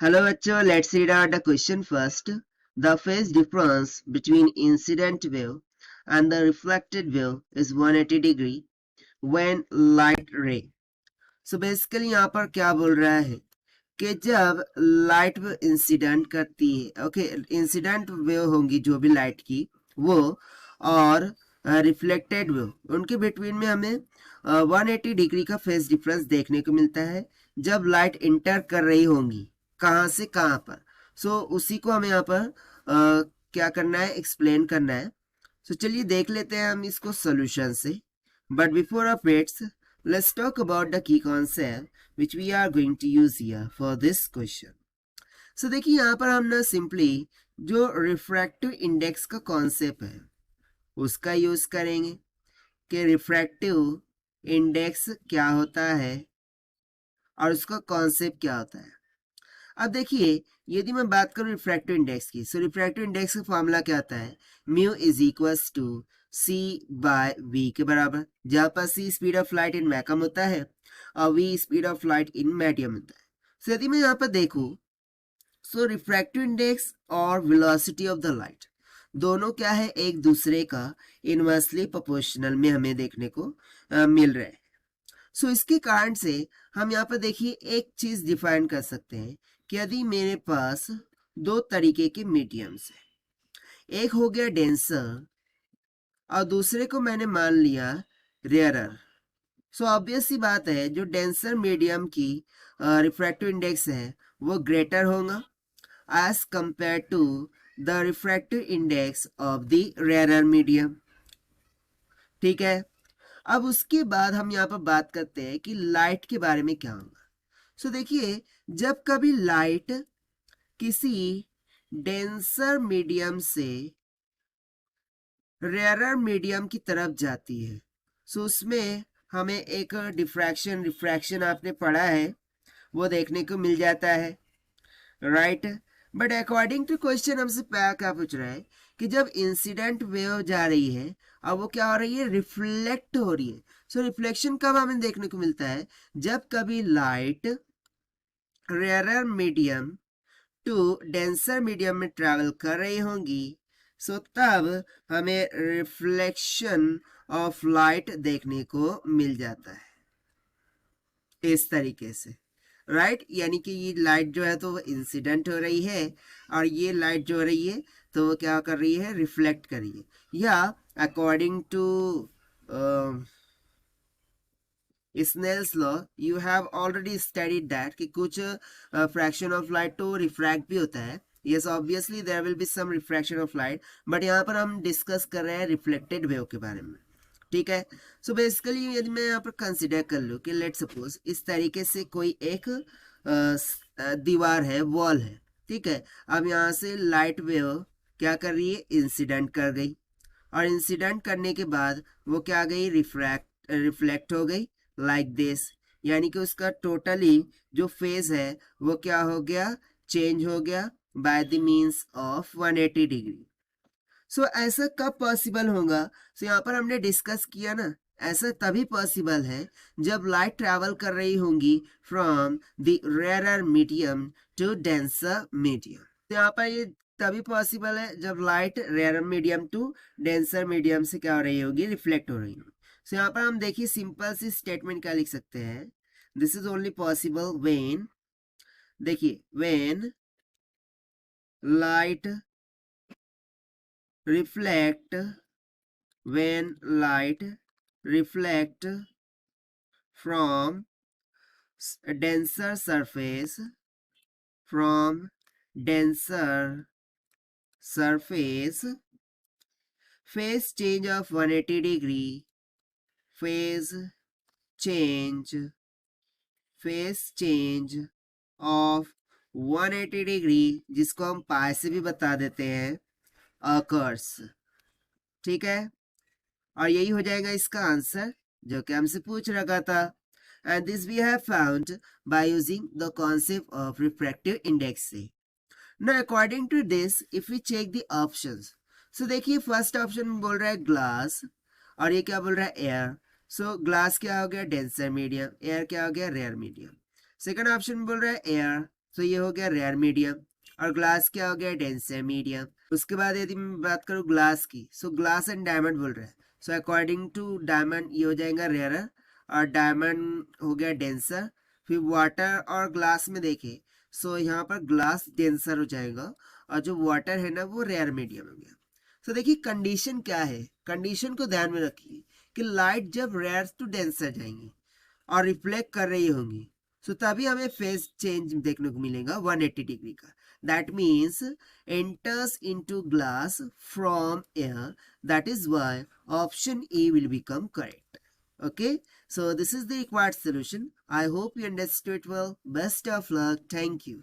Hello बच्चों, let's read out the question first. The phase difference between incident wave and the reflected wave is 180 degree when light ray. So basically यहाँ पर क्या बोल रहा है कि जब लाइट वेव इंसिडेंट करती है, ओके, इंसिडेंट वेव होंगी जो भी लाइट की वो, और रिफ्लेक्टेड वेव, उनके बिटवीन में हमें 180 डिग्री का फेज डिफरेंस देखने को मिलता है जब लाइट इंटर कर रही होंगी कहाँ से कहाँ पर। सो उसी को हमें यहाँ पर क्या करना है, एक्सप्लेन करना है। सो चलिए देख लेते हैं हम इसको सोल्यूशन से। But before of its, let's talk about the key concept which we are going to use here for this question. So देखिए यहाँ पर हम ना सिंपली जो रिफ्रैक्टिव इंडेक्स का कॉन्सेप्ट है उसका यूज करेंगे कि रिफ्रैक्टिव इंडेक्स क्या होता है और उसका कॉन्सेप्ट क्या होता है। अब देखिए यदि मैं बात करूं रिफ्रैक्टिव इंडेक्स की, सो रिफ्रैक्टिव इंडेक्स का फॉर्मूला क्या आता है, mu is equals to c by v के बराबर, जहां पर c speed of light in vacuum होता है और v speed of light in medium होता है। सो यदि मैं यहाँ पर देखूं, सो रिफ्रैक्टिव इंडेक्स और वेलोसिटी ऑफ द लाइट दोनों क्या है, एक दूसरे का इनवर्सली प्रोपोर्शनल में हमें देखने को मिल रहा है। सो इसके कारण से हम यहाँ पर देखिए एक चीज डिफाइन कर सकते हैं कि यदि मेरे पास दो तरीके के मीडियम्स है, एक हो गया डेंसर और दूसरे को मैंने मान लिया रेयरर। सो ऑब्वियस सी बात है जो डेंसर मीडियम की रिफ्रैक्टिव इंडेक्स है वो ग्रेटर होगा as compared to the refractive index of the rarer medium. ठीक है, अब उसके बाद हम यहाँ पर बात करते हैं कि लाइट के बारे में क्या होगा। सो देखिए जब कभी लाइट किसी डेंसर मीडियम से रेयरर मीडियम की तरफ जाती है, सो उसमें हमें एक डिफ्रैक्शन रिफ्रैक्शन आपने पढ़ा है वो देखने को मिल जाता है, right. But according to question हमसे क्या पूछ रहा है कि जब इंसिडेंट वेव जा रही है अब वो क्या हो रही है, रिफ्लेक्ट हो रही है। सो रिफ्लेक्शन कब हमें देखने को मिलता है, जब कभी light rarer medium to denser medium में ट्रैवल कर रही होंगी, सो तब हमें रिफ्लेक्शन ऑफ लाइट देखने को मिल जाता है इस तरीके से, राइट। यानी कि ये लाइट जो है तो वो इंसिडेंट हो रही है और ये लाइट जो हो रही है तो वो क्या कर रही है, रिफ्लेक्ट कर रही है। या according to Snell's law you have already studied that कि कुछ फ्रैक्शन ऑफ लाइट तो रिफ्रैक्ट भी होता है। Yes obviously there will be some refraction of light, but यहाँ पर हम डिस्कस कर रहे हैं रिफ्लेक्टेड वेव के बारे में। ठीक है, सो बेसिकली यदि मैं यहाँ पर कंसिडर कर लूँ कि लेट सपोज इस तरीके से कोई एक दीवार है, वॉल है, ठीक है। अब यहाँ से लाइट वेव क्या कर रही है, इंसिडेंट कर गई और इंसिडेंट करने के बाद वो क्या गई, रिफ्लेक्ट हो गई लाइक दिस। यानी कि उसका टोटली जो फेज है वो क्या हो गया, चेंज हो गया by the means of 180 degree. So ऐसा कब पॉसिबल होगा, सो यहाँ पर हमने डिस्कस किया ना, ऐसा तभी पॉसिबल है जब लाइट ट्रैवल कर रही होंगी from the rarer medium to denser medium. तो यहाँ पर ये तभी पॉसिबल है जब light rarer medium to denser medium से क्या हो रही होगी, रिफ्लेक्ट हो रही होगी। सो यहाँ पर हम देखिए सिंपल सी स्टेटमेंट क्या लिख सकते हैं, this is only possible when, देखिए when light reflect, when light reflect from denser surface, from denser surface, phase change of 180 degree, phase change, phase change of 180 degree, जिसको हम पाई से भी बता देते हैं, occurs। ठीक है, और यही हो जाएगा इसका आंसर जो कि हमसे पूछ रखा था। And this we have found by using the concept of refractive index से। Now according to this if we check the options, so देखिए फर्स्ट ऑप्शन में बोल रहा है ग्लास और ये क्या बोल रहा है, एयर। सो ग्लास क्या हो गया, डेंसर मीडियम, एयर क्या हो गया, रेयर मीडियम। सेकंड ऑप्शन में बोल रहा है एयर तो ये हो गया रेयर मीडियम, और ग्लास क्या हो गया, डेंसर मीडियम। उसके बाद यदि मैं बात करूँ ग्लास की, सो ग्लास एंड डायमंड बोल रहा है, सो अकॉर्डिंग टू डायमंड ये हो जाएगा रेयर, और डायमंड हो गया डेंसर। फिर वाटर और ग्लास में देखें, सो यहाँ पर ग्लास डेंसर हो जाएगा, और जो वाटर है ना वो रेयर मीडियम हो गया। सो देखिए कंडीशन क्या है, कंडीशन को ध्यान में रखिए कि लाइट जब रेयर टू डेंसर जाएंगी और रिफ्लेक्ट कर रही होंगी, सो तभी हमें फेज चेंज देखने को मिलेगा 180 डिग्री का। That means enters into glass from air, that is why option A will become correct. Okay, so this is the required solution. I hope you understood well. Best of luck. Thank you.